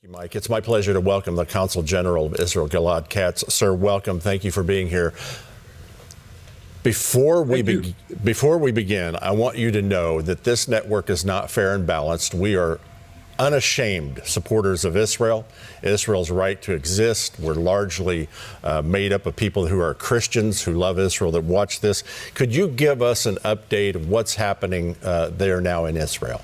Mike, it's my pleasure to welcome the Consul General of Israel, Gilad Katz. Sir, welcome. Thank you for being here. Before we begin, I want you to know that this network is not fair and balanced. We are unashamed supporters of Israel, Israel's right to exist. We're largely made up of people who are Christians who love Israel that watch this. Could you give us an update of what's happening there now in Israel?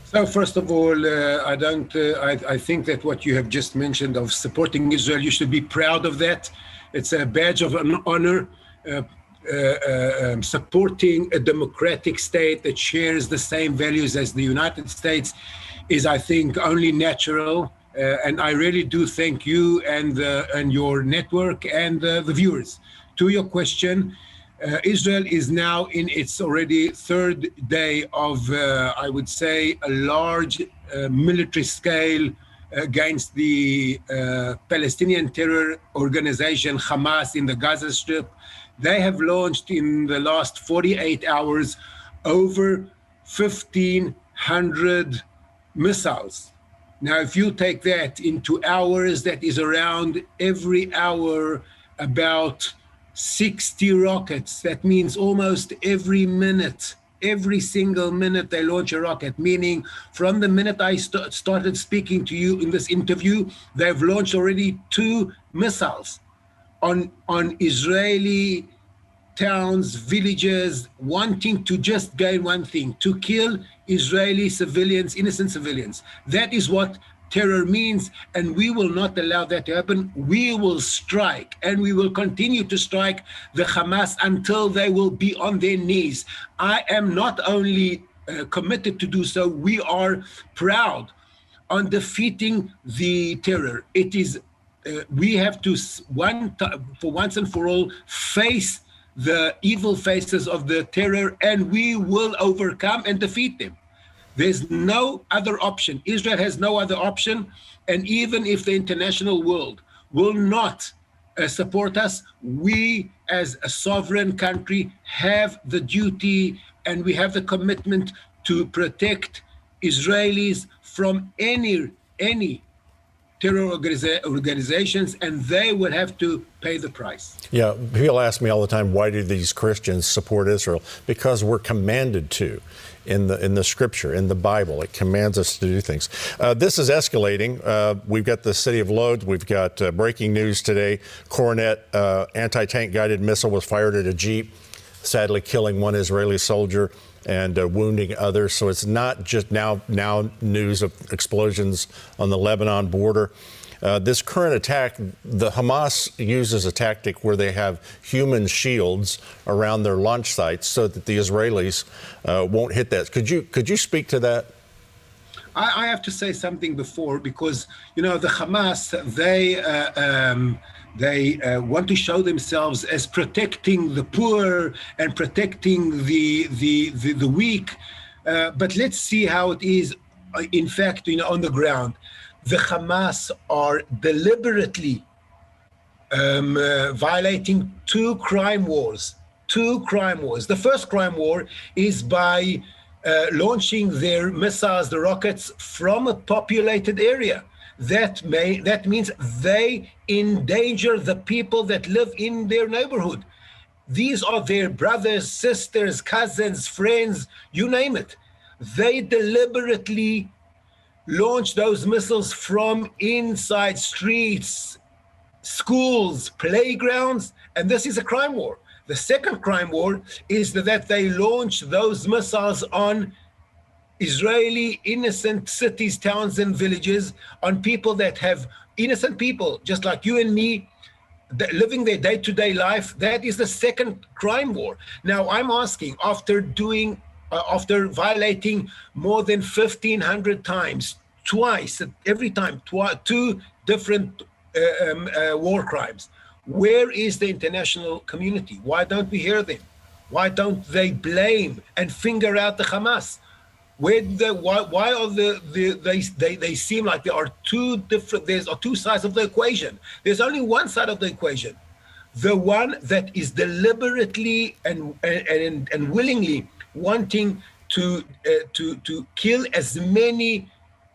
So first of all, I think that what you have just mentioned of supporting Israel, you should be proud of that. It's a badge of an honor. Supporting a democratic state that shares the same values as the United States is, I think, only natural. And I really do thank you and your network and the viewers. To your question, Israel is now in its already third day of, I would say, a large military scale against the Palestinian terror organization Hamas in the Gaza Strip. They have launched in the last 48 hours over 1,500 missiles. Now, if you take that into hours, that is around every hour about 60 rockets. That means almost every minute, every single minute they launch a rocket, meaning from the minute I started speaking to you in this interview, they've launched already 2 missiles on Israeli towns, villages, wanting to just gain one thing, to kill Israeli civilians, innocent civilians. That is what terror means, and we will not allow that to happen. We will strike, and we will continue to strike the Hamas until they will be on their knees. I am not only committed to do so, we are proud on defeating the terror. It is we have to, for once and for all, face the evil faces of the terror, and we will overcome and defeat them. There's no other option. Israel has no other option. And even if the international world will not support us, we as a sovereign country have the duty and we have the commitment to protect Israelis from any terror organizations, and they would have to pay the price. Yeah, people ask me all the time, why do these Christians support Israel? Because we're commanded to. In the scripture, in the Bible, it commands us to do things. This is escalating. We've got the city of Lod. We've got breaking news today. Coronet anti-tank guided missile was fired at a Jeep, sadly killing one Israeli soldier and wounding others. So it's not just now news of explosions on the Lebanon border. This current attack, the Hamas uses a tactic where they have human shields around their launch sites so that the Israelis won't hit that. Could you speak to that? I have to say something before, because the Hamas, they want to show themselves as protecting the poor and protecting the weak. But let's see how it is, in fact, on the ground. The Hamas are deliberately violating 2 crime wars. The first crime war is by launching their missiles, the rockets, from a populated area. That means they endanger the people that live in their neighborhood. These are their brothers, sisters, cousins, friends, you name it. They deliberately launch those missiles from inside streets, schools, playgrounds, and this is a crime war. The second crime war is that they launch those missiles on Israeli innocent cities, towns, and villages, on people that have innocent people, just like you and me, living their day-to-day life. That is the second crime war. Now, I'm asking, after violating more than 1,500 times, every time, 2 different war crimes, where is the international community? Why don't we hear them? Why don't they blame and finger out the Hamas? Why are they seem like there are 2 different, there's 2 sides of the equation. There's only one side of the equation. The one that is deliberately and willingly wanting to kill as many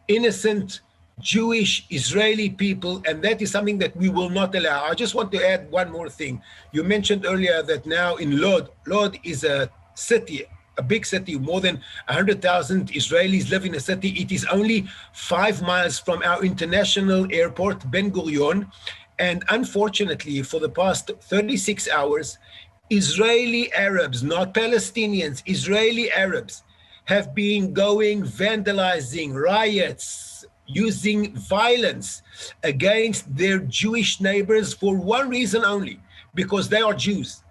innocent Jewish Israeli people, and that is something that we will not allow. I just want to add one more thing. You mentioned earlier that now in Lod is a city, a big city, more than 100,000 Israelis live in a city. It is only 5 miles from our international airport, Ben Gurion. And unfortunately, for the past 36 hours, Israeli Arabs, not Palestinians, Israeli Arabs, have been going vandalizing, riots, using violence against their Jewish neighbors for one reason only, because they are Jews.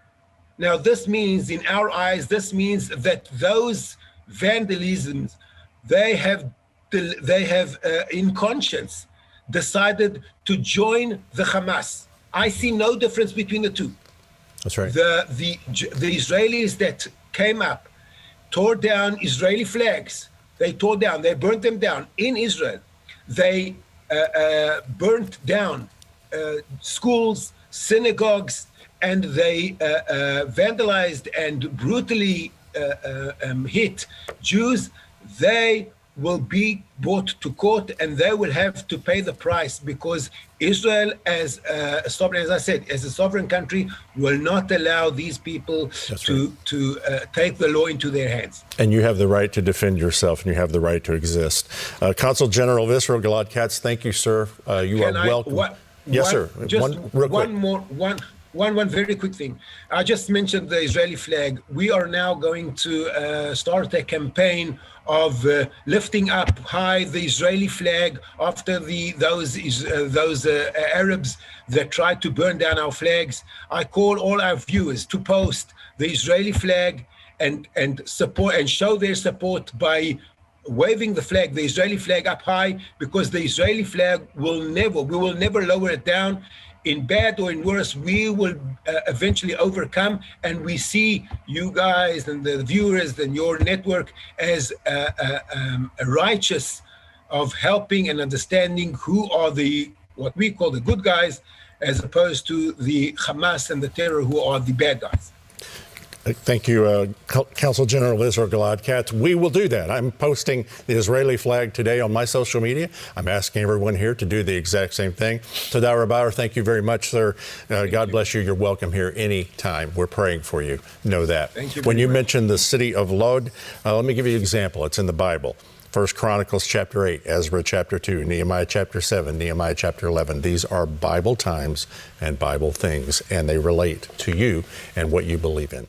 Now, this means, in our eyes, this means that those vandalisms, they have in conscience decided to join the Hamas. I see no difference between the two. That's right. The Israelis that came up, tore down Israeli flags. They burnt them down in Israel. They burnt down schools, synagogues, and they vandalized and brutally hit Jews. They will be brought to court, and they will have to pay the price, because Israel, as a sovereign, as I said, as a sovereign country, will not allow these people to take the law into their hands. And you have the right to defend yourself, and you have the right to exist. Consul General of Israel, Gilad Katz, thank you, sir. You are welcome. Yes, sir. One very quick thing. I just mentioned the Israeli flag. We are now going to start a campaign of lifting up high the Israeli flag after those Arabs that tried to burn down our flags. I call all our viewers to post the Israeli flag and support and show their support by waving the flag, the Israeli flag, up high, because the Israeli flag we will never lower it down. In bad or in worse, we will eventually overcome, and we see you guys and the viewers and your network as righteous of helping and understanding who are what we call the good guys, as opposed to the Hamas and the terror who are the bad guys. Thank you, Consul General of Israel, Gilad Katz. We will do that. I'm posting the Israeli flag today on my social media. I'm asking everyone here to do the exact same thing. Todah Rabah, thank you very much, sir. God bless you. You're welcome here anytime. We're praying for you. Know that. Thank you. When you mentioned the city of Lod, let me give you an example. It's in the Bible. 1 Chronicles chapter 8, Ezra chapter 2, Nehemiah chapter 7, Nehemiah chapter 11. These are Bible times and Bible things, and they relate to you and what you believe in.